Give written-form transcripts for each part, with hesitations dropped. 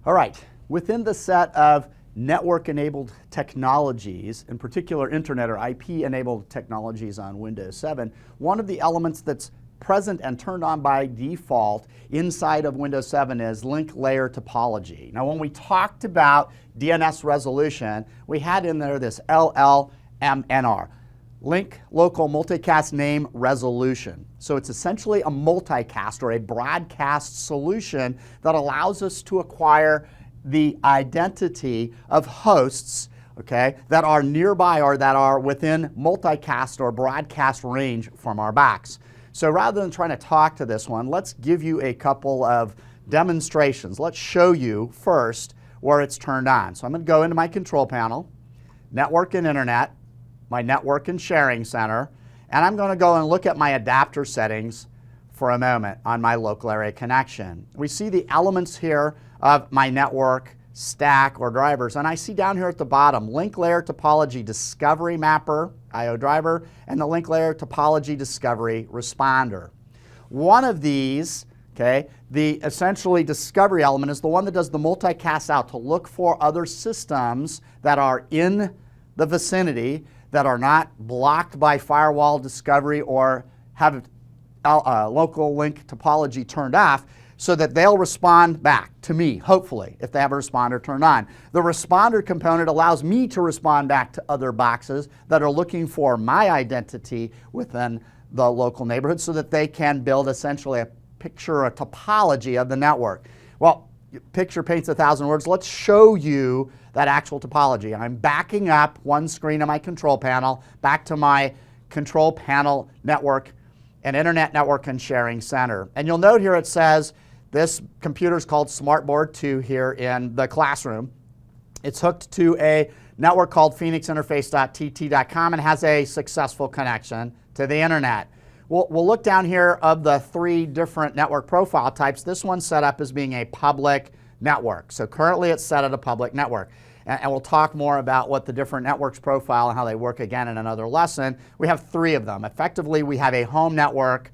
All right, within the set of network-enabled technologies, in particular Internet or IP-enabled technologies on Windows 7, one of the elements that's present and turned on by default inside of Windows 7 is link layer topology. Now, when we talked about DNS resolution, we had in there this LLMNR, link local multicast name resolution. So it's essentially a multicast or a broadcast solution that allows us to acquire the identity of hosts, okay, that are nearby or that are within multicast or broadcast range from our box. So rather than trying to talk to this one, let's give you a couple of demonstrations. Let's show you first where it's turned on. So I'm going to go into my control panel, network and internet, my network and sharing center, and I'm going to go and look at my adapter settings for a moment on my local area connection. We see the elements here of my network stack or drivers, and I see down here at the bottom link layer topology discovery mapper IO driver and the link layer topology discovery responder. One of these, okay, the essentially discovery element is the one that does the multicast out to look for other systems that are in the vicinity that are not blocked by firewall discovery or have local link topology turned off, so that they'll respond back to me, hopefully, if they have a responder turned on. The responder component allows me to respond back to other boxes that are looking for my identity within the local neighborhood so that they can build essentially a picture, a topology of the network. Well, picture paints 1,000 words. Let's show you that actual topology. I'm backing up one screen on my control panel back to my control panel network and internet network and sharing center. And you'll note here it says this computer is called SmartBoard 2 here in the classroom. It's hooked to a network called phoenixinterface.tt.com and has a successful connection to the internet. We'll look down here of the three different network profile types. This one's set up as being a public network. So currently it's set at a public network. And we'll talk more about what the different networks profile and how they work again in another lesson. We have three of them. Effectively, we have a home network,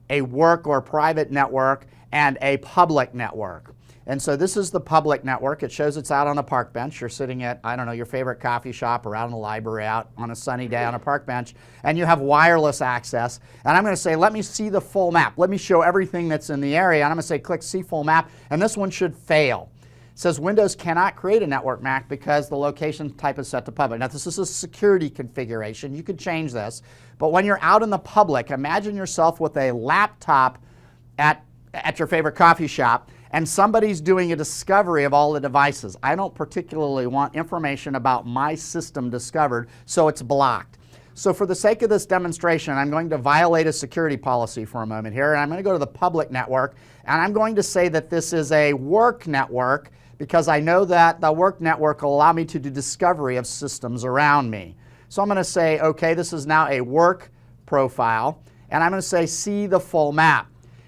a work or private network, and a public network. And so this is the public network. It shows it's out on a park bench. You're sitting at, I don't know, your favorite coffee shop or out in the library out on a sunny day on a park bench, and you have wireless access. And I'm going to say, let me see the full map. Let me show everything that's in the area. And I'm going to say, click see full map, and this one should fail. It says Windows cannot create a network map because the location type is set to public. Now, this is a security configuration. You could change this. But when you're out in the public, imagine yourself with a laptop at your favorite coffee shop, and somebody's doing a discovery of all the devices. I don't particularly want information about my system discovered, so it's blocked. So for the sake of this demonstration, I'm going to violate a security policy for a moment here, and I'm going to go to the public network, and I'm going to say that this is a work network because I know that the work network will allow me to do discovery of systems around me. So I'm going to say, okay, this is now a work profile, and I'm going to say see the full map.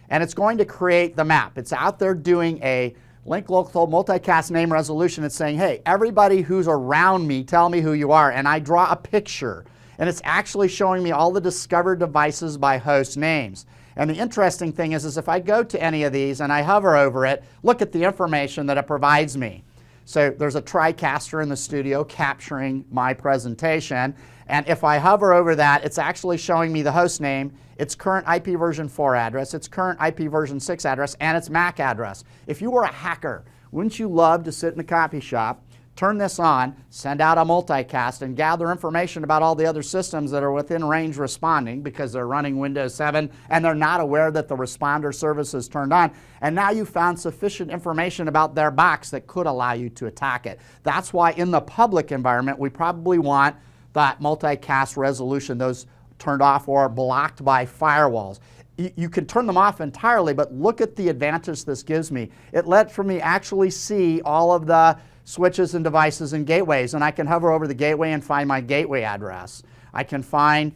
And it's going to create the map. It's out there doing a link local multicast name resolution. It's saying, hey, everybody who's around me, tell me who you are. And I draw a picture. And it's actually showing me all the discovered devices by host names. And the interesting thing is if I go to any of these and I hover over it, look at the information that it provides me. So there's a TriCaster in the studio capturing my presentation. And if I hover over that, it's actually showing me the host name, its current IP version 4 address, its current IP version 6 address, and its MAC address. If you were a hacker, wouldn't you love to sit in a coffee shop, turn this on, send out a multicast, and gather information about all the other systems that are within range responding because they're running Windows 7 and they're not aware that the responder service is turned on. And now you found sufficient information about their box that could allow you to attack it. That's why in the public environment, we probably want that multicast resolution, those turned off or blocked by firewalls. You can turn them off entirely, but look at the advantage this gives me. It lets me actually see all of the switches and devices and gateways, and I can hover over the gateway and find my gateway address. I can find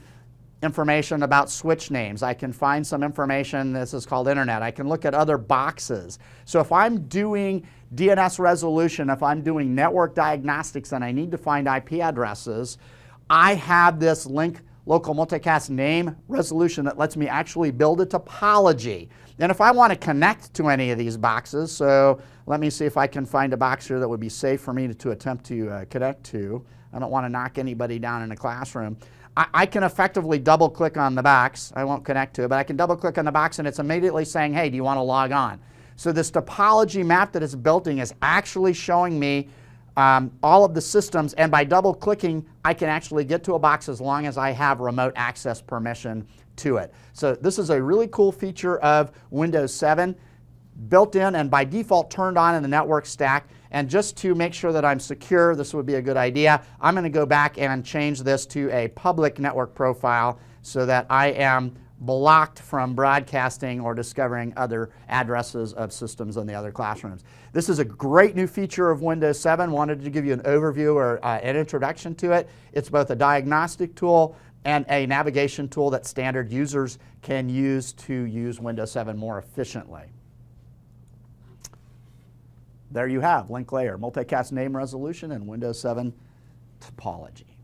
information about switch names. I can find some information, this is called internet. I can look at other boxes. So if I'm doing DNS resolution, if I'm doing network diagnostics and I need to find IP addresses, I have this link local multicast name resolution that lets me actually build a topology. And if I want to connect to any of these boxes, so let me see if I can find a box here that would be safe for me to attempt to connect to. I don't want to knock anybody down in a classroom. I can effectively double click on the box. I won't connect to it, but I can double click on the box and it's immediately saying, hey, do you want to log on? So this topology map that it's building is actually showing me all of the systems, and by double clicking I can actually get to a box as long as I have remote access permission to it. So this is a really cool feature of Windows 7, built in and by default turned on in the network stack. And just to make sure that I'm secure, this would be a good idea, I'm going to go back and change this to a public network profile so that I am blocked from broadcasting or discovering other addresses of systems in the other classrooms. This is a great new feature of Windows 7. Wanted to give you an overview or an introduction to it. It's both a diagnostic tool and a navigation tool that standard users can use to use Windows 7 more efficiently. There you have link layer, multicast name resolution, and Windows 7 topology.